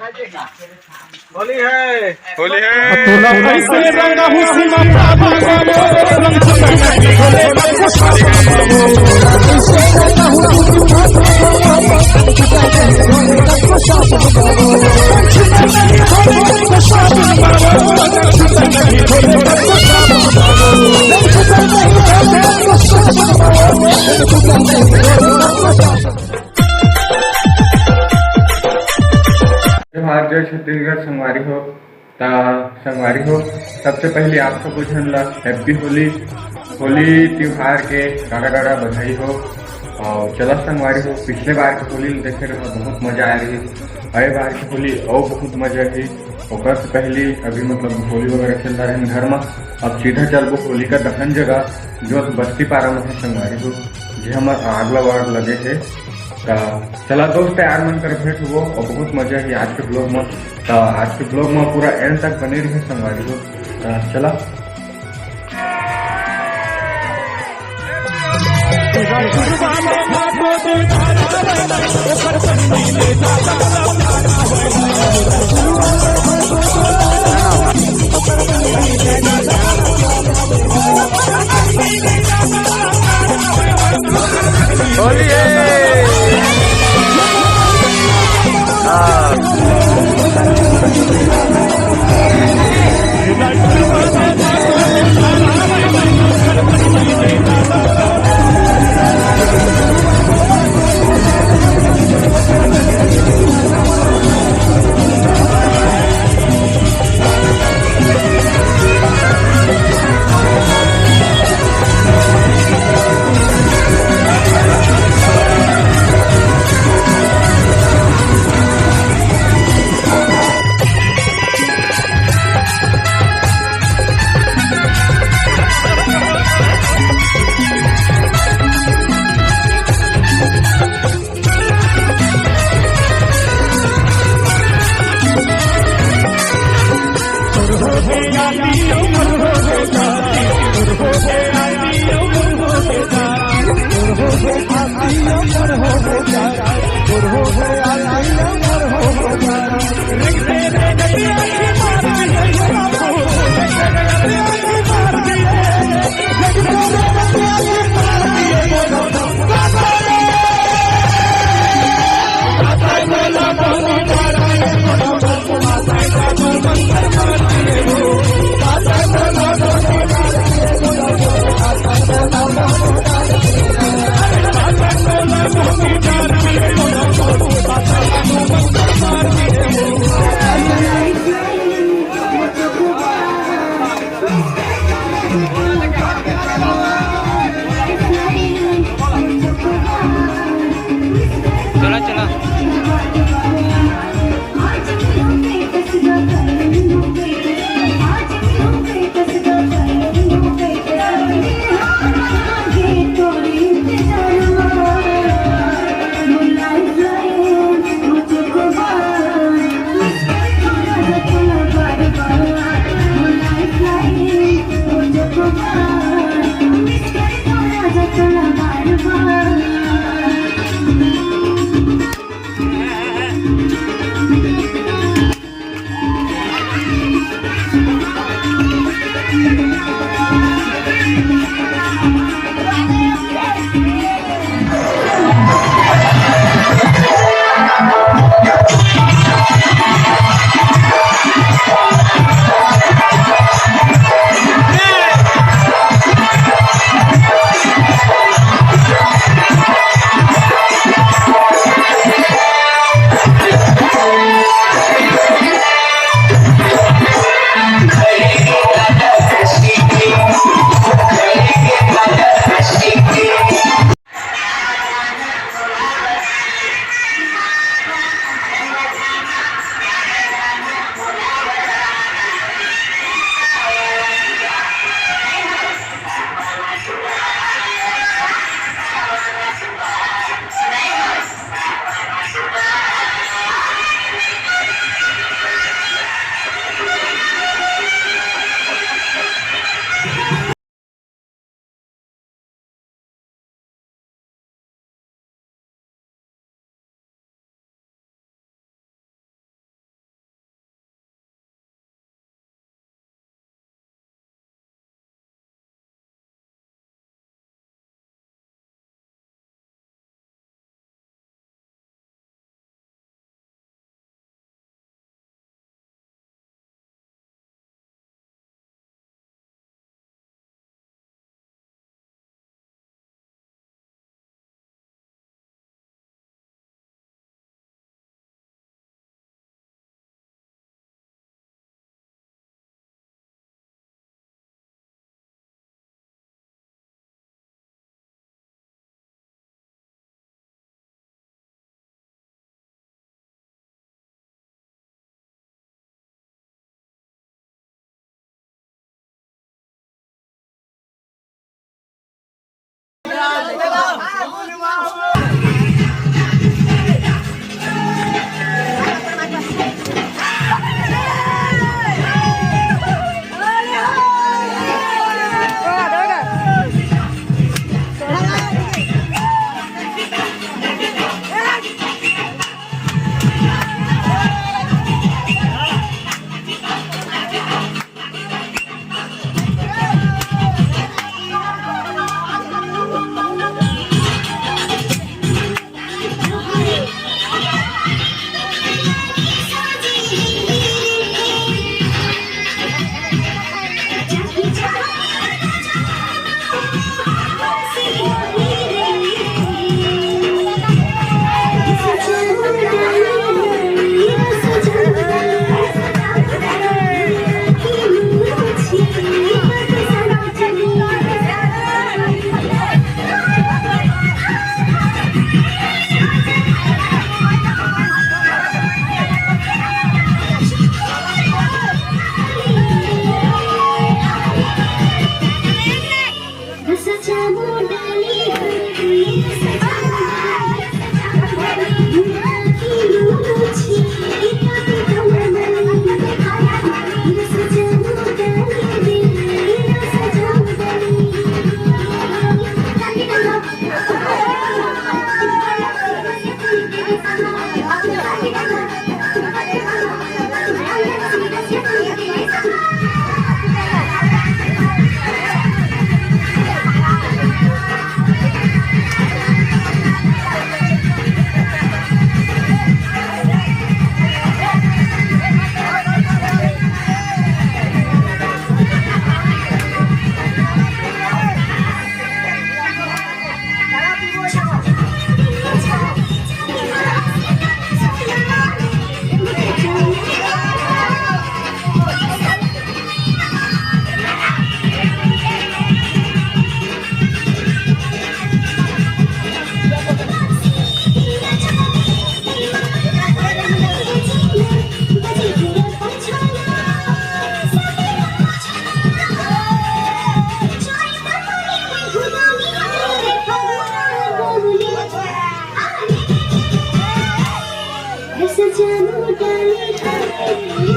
होली है, होली है। जोहार जय छत्तीसगढ़ संगवारी हो सबसे पहले आप सबको झनला हैप्पी होली त्योहार के गाड़ा बधाई हो। और चला संगवारी हो, पिछले बार की होली देखे रहे बहुत मजा आ रही, अरे बार की होली और बहुत मजा रही। ओकर से पहले अभी मतलब होली वगैरह खेलता रहे घर में। अब सीधा चलबो होली का दहन जगह जो बस्ती पारा में है संगवारी हो, जे हमार आग लगे है। चला दोस्त यार मन कर भेंट हुआ और बहुत मजा है आज के ब्लॉग में। आज के ब्लॉग में पूरा एंड तक बने रहे संगवारी हो। चला होली है। Bhanu उजाले आए